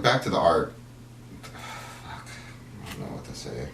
back to the art. Fuck, I don't know what to say.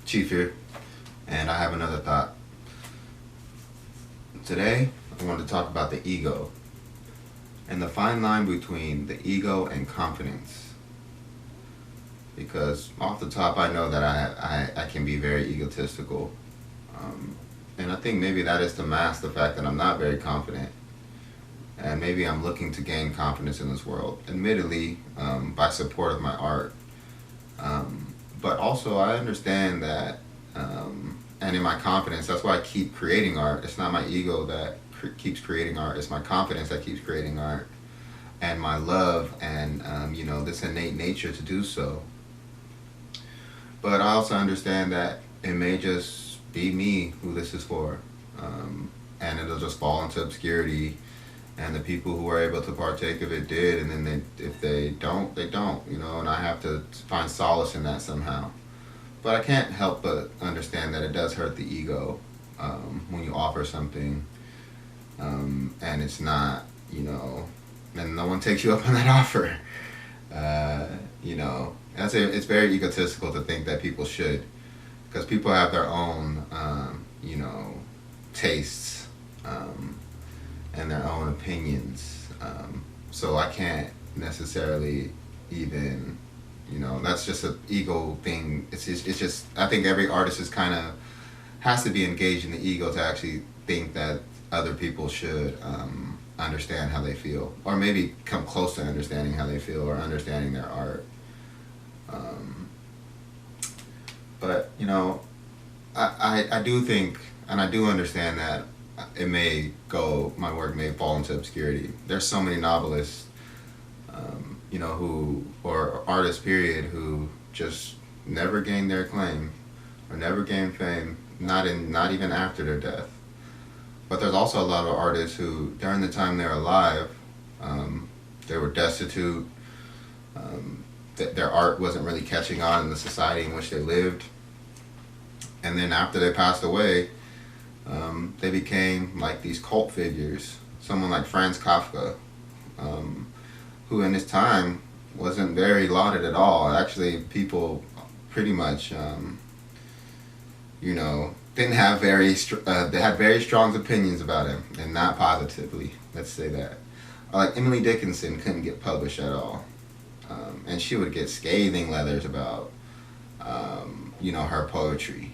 Chief here, and I have another thought. Today, I want to talk about the ego and the fine line between the ego and confidence. Because off the top, I know that I can be very egotistical. And I think maybe that is to mask the fact that I'm not very confident. And maybe I'm looking to gain confidence in this world, admittedly, by support of my art. But also I understand that, and in my confidence, that's why I keep creating art. It's not my ego that keeps creating art, it's my confidence that keeps creating art. And my love and, this innate nature to do so. But I also understand that it may just be me who this is for. And it'll just fall into obscurity. And the people who were able to partake of it did, and then if they don't, they don't, and I have to find solace in that somehow. But I can't help but understand that it does hurt the ego when you offer something and it's not, and no one takes you up on that offer. It's very egotistical to think that people should, because people have their own, tastes. And their own opinions, so I can't necessarily even, that's just an ego thing. It's just I think every artist is kind of has to be engaged in the ego to actually think that other people should understand how they feel, or maybe come close to understanding how they feel or understanding their art. But I do think, and I do understand that my work may fall into obscurity. There's so many novelists, or artists period, who just never gained their acclaim or never gained fame, not even after their death. But there's also a lot of artists who, during the time they were alive, they were destitute, their art wasn't really catching on in the society in which they lived. And then after they passed away, they became like these cult figures. Someone like Franz Kafka, who in his time wasn't very lauded at all. Actually, people pretty much, didn't have they had very strong opinions about him, and not positively, let's say that. Like Emily Dickinson couldn't get published at all. And she would get scathing letters about, her poetry.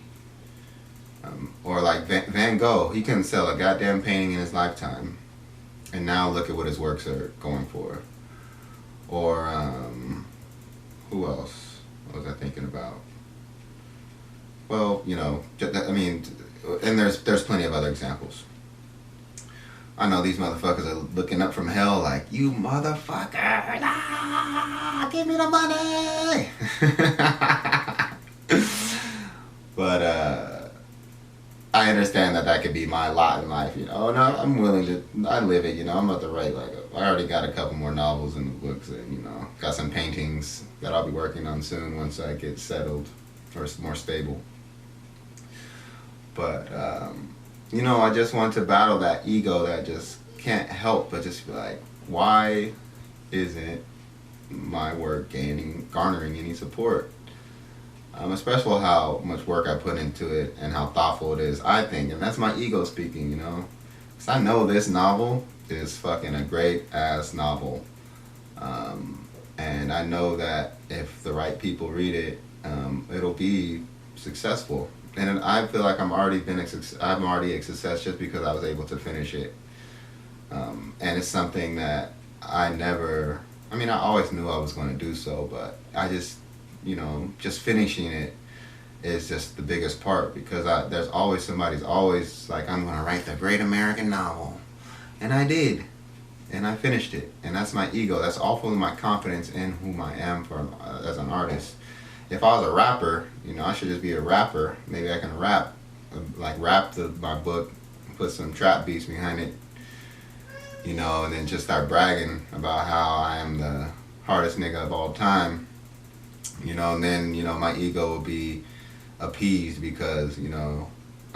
Or like Van Gogh, he couldn't sell a goddamn painting in his lifetime, and now look at what his works are going for. Or who else was I thinking about? Well, and there's plenty of other examples. I know these motherfuckers are looking up from hell like, you motherfucker, give me the money. But I understand that could be my lot in life, No, I'm willing to, I live it, I'm about to write, I already got a couple more novels in the books, and, got some paintings that I'll be working on soon once I get settled or more stable. But, I just want to battle that ego that just can't help but just be like, why isn't my work garnering any support? Especially how much work I put into it and how thoughtful it is, I think. And that's my ego speaking, Because I know this novel is fucking a great-ass novel. And I know that if the right people read it, it'll be successful. And I feel like I'm already a success just because I was able to finish it. And it's something that I always knew I was going to do so, but I just, just finishing it is just the biggest part, because there's always somebody's always like, I'm going to write the great American novel. And I did. And I finished it. And that's my ego. That's awful my confidence in whom I am as an artist. If I was a rapper, I should just be a rapper. Maybe I can rap my book, put some trap beats behind it, and then just start bragging about how I am the hardest nigga of all time. And then my ego will be appeased because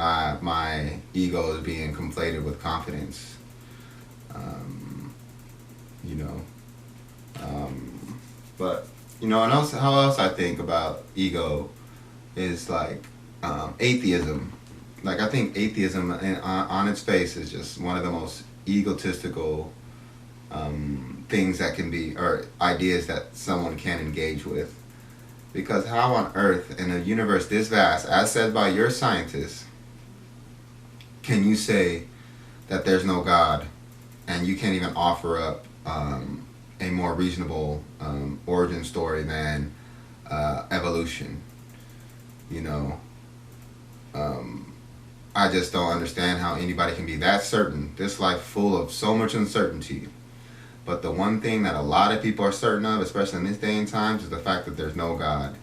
my ego is being conflated with confidence. Um, you know, but and also how else I think about ego is like atheism. Like I think atheism on its face is just one of the most egotistical things that can be, or ideas that someone can engage with. Because how on earth, in a universe this vast, as said by your scientists, can you say that there's no God, and you can't even offer up a more reasonable origin story than evolution? You know, I just don't understand how anybody can be that certain. This life full of so much uncertainty. But the one thing that a lot of people are certain of, especially in this day and times, is the fact that there's no God.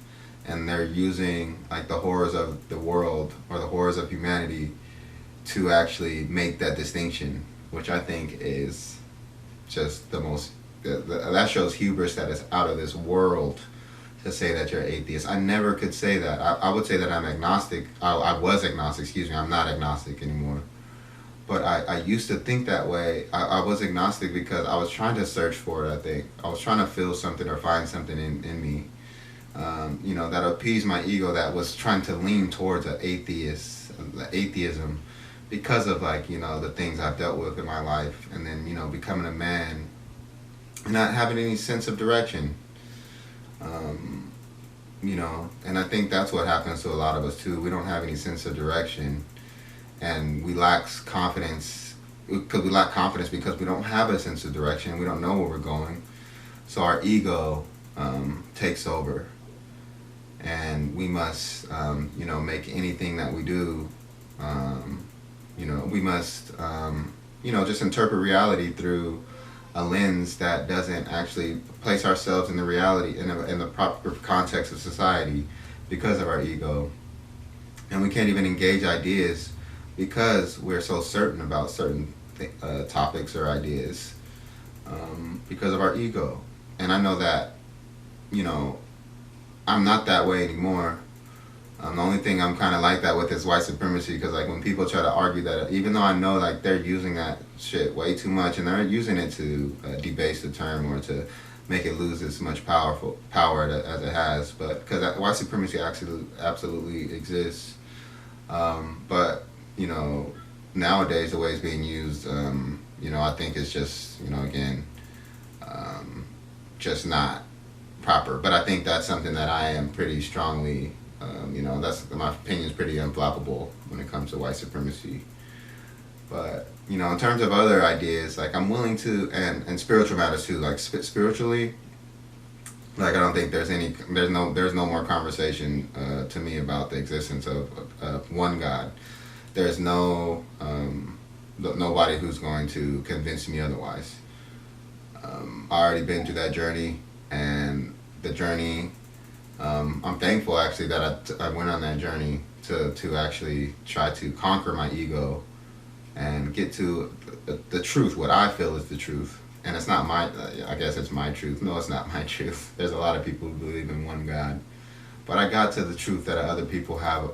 And they're using like the horrors of the world or the horrors of humanity to actually make that distinction, which I think is just the most, that shows hubris that is out of this world, to say that you're atheist. I never could say that. I would say that I'm agnostic. I was agnostic, excuse me. I'm not agnostic anymore. But I used to think that way. I was agnostic because I was trying to search for it, I think. I was trying to feel something or find something in me, that appeased my ego, that was trying to lean towards atheism because of the things I've dealt with in my life. And then, becoming a man and not having any sense of direction. And I think that's what happens to a lot of us too. We don't have any sense of direction. And we lack confidence because we don't have a sense of direction. We don't know where we're going. So our ego takes over. And we must, make anything that we do, we must, just interpret reality through a lens that doesn't actually place ourselves in the reality, in the proper context of society, because of our ego. And we can't even engage ideas because we're so certain about certain topics or ideas, because of our ego. And I know that, I'm not that way anymore. The only thing I'm kind of like that with is white supremacy, because when people try to argue that, even though I know they're using that shit way too much, and they're using it to debase the term or to make it lose as much power as it has, but because white supremacy actually absolutely exists. But nowadays the way it's being used, I think it's just again, just not proper. But I think that's something that I am pretty strongly, that's my opinion is pretty unflappable when it comes to white supremacy. But in terms of other ideas, I'm willing to, and spiritual matters too, spiritually, I don't think there's no more conversation to me about the existence of one God. There's nobody who's going to convince me otherwise. I already been through that journey, and the journey, I'm thankful actually that I went on that journey to actually try to conquer my ego and get to the truth, what I feel is the truth. And it's not I guess it's my truth. No, it's not my truth. There's a lot of people who believe in one God. But I got to the truth that other people have,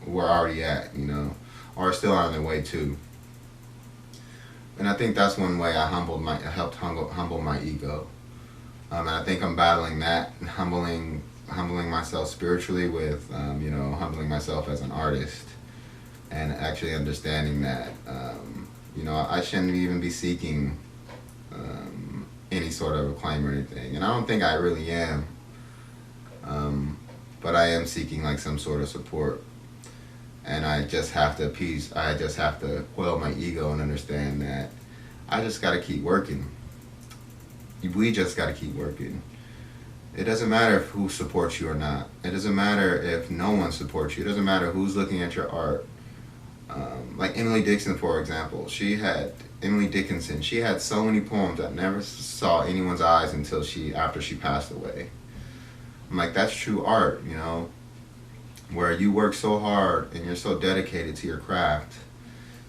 were already at, or still on their way to. And I think that's one way I helped humble my ego. And I think I'm battling that, and humbling myself spiritually with, humbling myself as an artist, and actually understanding that, I shouldn't even be seeking any sort of acclaim or anything. And I don't think I really am. But I am seeking some sort of support. And I just have to quell my ego and understand that I just got to keep working. We just got to keep working. It doesn't matter who supports you or not. It doesn't matter if no one supports you. It doesn't matter who's looking at your art. Like Emily Dickinson, for example. Emily Dickinson, she had so many poems that never saw anyone's eyes after she passed away. I'm like, that's true art, where you work so hard and you're so dedicated to your craft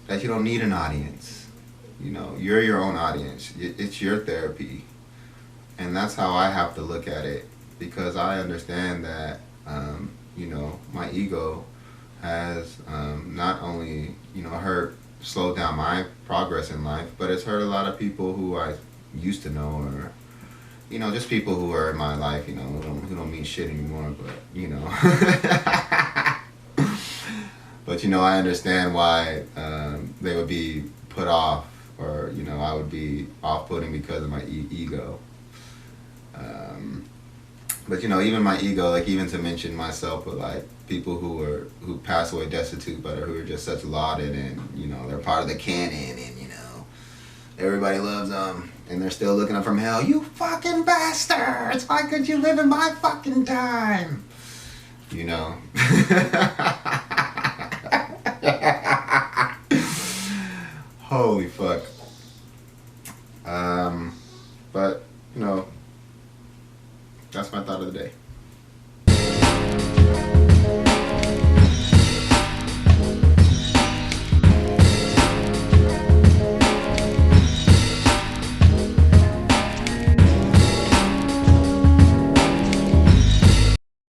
that you don't need an audience. You're your own audience. It's your therapy. And that's how I have to look at it, because I understand that, you know, my ego has not only, you know, hurt, slowed down my progress in life, but it's hurt a lot of people who I used to know, or, you know, just people who are in my life, you know, who don't mean shit anymore, but, you know. But, you know, I understand why they would be put off, or, you know, I would be off-putting because of my ego. But, you know, even my ego, like, even to mention myself with, like, people who pass away destitute, but who are just such lauded, and, you know, they're part of the canon, and, you know, everybody loves them, and they're still looking up from hell. You fucking bastards! Why could you live in my fucking time? You know? Holy fuck.